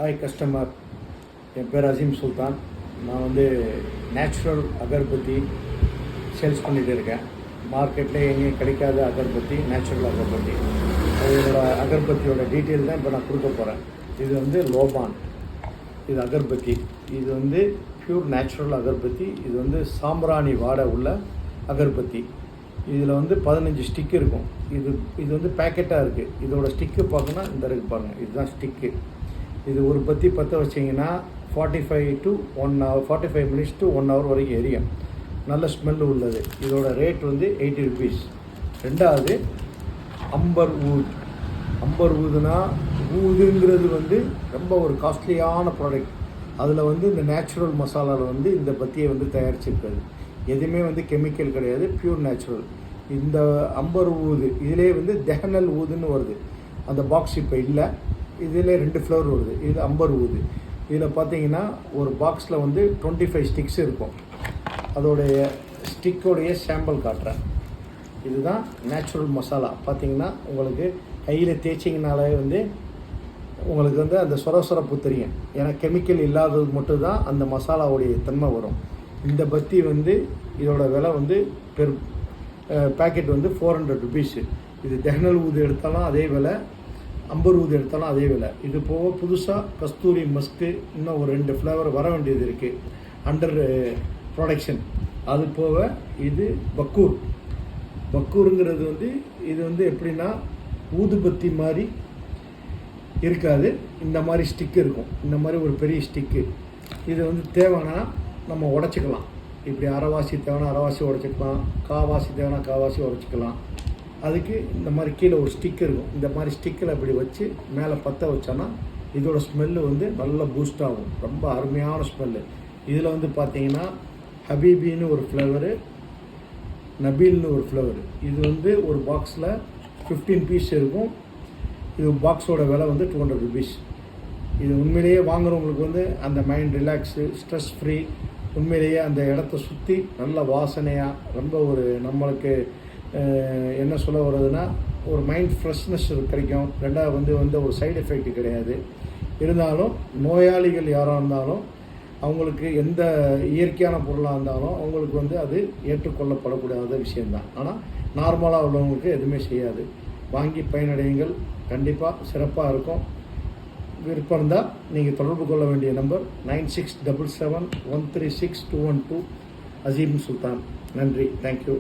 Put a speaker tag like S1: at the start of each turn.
S1: Hi customer, என் பேர் அசீம் சுல்தான். நான் வந்து நேச்சுரல் அகர்பத்தி சேல்ஸ் பண்ணிகிட்டு இருக்கேன். மார்க்கெட்டில் எங்கேயும் கிடைக்காத அகர்பத்தி, நேச்சுரல் அகர்பத்தி. அதோட அகர்பத்தியோட டீட்டெயில் தான் இப்போ நான் கொடுக்க போகிறேன். இது வந்து லோபான், இது அகர்பத்தி. இது வந்து பியூர் நேச்சுரல் அகர்பத்தி. இது வந்து சாம்பிராணி வாடை உள்ள அகர்பத்தி. இதில் வந்து 15 ஸ்டிக் இருக்கும். இது வந்து பேக்கெட்டாக இருக்குது. இதோட ஸ்டிக்கு பார்க்கணுன்னா இந்த இருக்குது பாருங்கள், இதுதான் ஸ்டிக்கு. இது ஒரு பற்றி பற்ற வச்சிங்கன்னா 45 மினிட்ஸ் டு 1 ஹவர் வரைக்கும் எரியும். நல்ல ஸ்மெல்லு உள்ளது. இதோட ரேட் வந்து 80 ருபீஸ். ரெண்டாவது அம்பர் ஊத். அம்பர் ஊதுனா, ஊதுங்கிறது வந்து ரொம்ப ஒரு காஸ்ட்லியான ப்ராடக்ட். அதில் வந்து இந்த நேச்சுரல் மசாலாவில் வந்து இந்த பத்தியை வந்து தயாரிச்சிருக்காது. எதுவுமே வந்து கெமிக்கல் கிடையாது, பியூர் நேச்சுரல். இந்த அம்பர் ஊது இதிலே வந்து தெஹனல் ஊதுன்னு வருது. அந்த பாக்ஸ் இப்போ இல்லை. இதில் 2 ஃப்ளவர் வருது. இது அம்பர் ஊது. இதில் பார்த்தீங்கன்னா ஒரு பாக்ஸில் வந்து 25 ஸ்டிக்ஸ் இருக்கும். அதோடைய ஸ்டிக்கோடைய சாம்பிள் காட்டுறேன். இதுதான் நேச்சுரல் மசாலா. பார்த்தீங்கன்னா உங்களுக்கு கையில் தேய்ச்சிங்கனாலே வந்து உங்களுக்கு வந்து அந்த சொரப்பு தெரியும். ஏன்னா கெமிக்கல் இல்லாதது மட்டும்தான் அந்த மசாலாவுடைய தன்மை வரும். இந்த பத்தி வந்து இதோட விலை வந்து பேக்கெட் வந்து 400 ருபீஸு. இது தெஹனல் ஊது எடுத்தாலும் அதே விலை, அம்பர் ஊது எடுத்தாலும் அதே விலை. இது போக புதுசாக கஸ்தூரி மஸ்க்கு இன்னும் ஒரு 2 ஃப்ளேவர் வர வேண்டியது இருக்குது, அண்டர் ப்ரொடக்ஷன். அது போக இது பக்கூர். பக்கூருங்கிறது வந்து இது வந்து எப்படின்னா ஊதுபத்தி மாதிரி இருக்காது. இந்த மாதிரி ஸ்டிக்கு இருக்கும். இந்த மாதிரி ஒரு பெரிய ஸ்டிக்கு. இது வந்து தேவைன்னா நம்ம உடச்சிக்கலாம். இப்படி அரைவாசி தேவைன்னா அரைவாசி உடச்சிக்கலாம், காவாசி தேவைன்னா காவாசி உடச்சிக்கலாம். அதுக்கு இந்த மாதிரி கீழே ஒரு ஸ்டிக் இருக்கும். இந்த மாதிரி ஸ்டிக்கில் இப்படி வச்சு மேலே பற்ற வச்சோன்னா இதோட ஸ்மெல்லு வந்து நல்லா பூஸ்ட் ஆகும். ரொம்ப அருமையான ஸ்மெல்லு. இதில் வந்து பார்த்தீங்கன்னா ஹபீபின்னு ஒரு ஃப்ளேவரு, நபீல்னு ஒரு ஃப்ளேவரு. இது வந்து ஒரு பாக்ஸில் 15 பீஸ் இருக்கும். இது பாக்ஸோட விலை வந்து 200 ருபீஸ். இது உண்மையிலேயே வாங்குறவங்களுக்கு வந்து அந்த மைண்ட் ரிலாக்ஸு, ஸ்ட்ரெஸ் ஃப்ரீ. உண்மையிலேயே அந்த இடத்த சுற்றி நல்ல வாசனையாக ரொம்ப ஒரு நம்மளுக்கு என்ன சொல்ல வருதுன்னா ஒரு மைண்ட் ஃப்ரெஷ்னஸ் கிடைக்கும். ரெண்டாவது வந்து ஒரு சைடு எஃபெக்ட் கிடையாது. இருந்தாலும் நோயாளிகள் யாராக இருந்தாலும் அவங்களுக்கு எந்த இயற்கையான பொருளாக இருந்தாலும் அவங்களுக்கு வந்து அது ஏற்றுக்கொள்ளப்படக்கூடாத விஷயந்தான். ஆனால் நார்மலாக உள்ளவங்களுக்கு எதுவுமே செய்யாது. வாங்கி பயனடையுங்கள். கண்டிப்பாக சிறப்பாக இருக்கும். விருப்பம் இருந்தால் நீங்கள் தொடர்பு கொள்ள வேண்டிய நம்பர் 9677136212. அசீம் சுல்தான். நன்றி. தேங்க்யூ.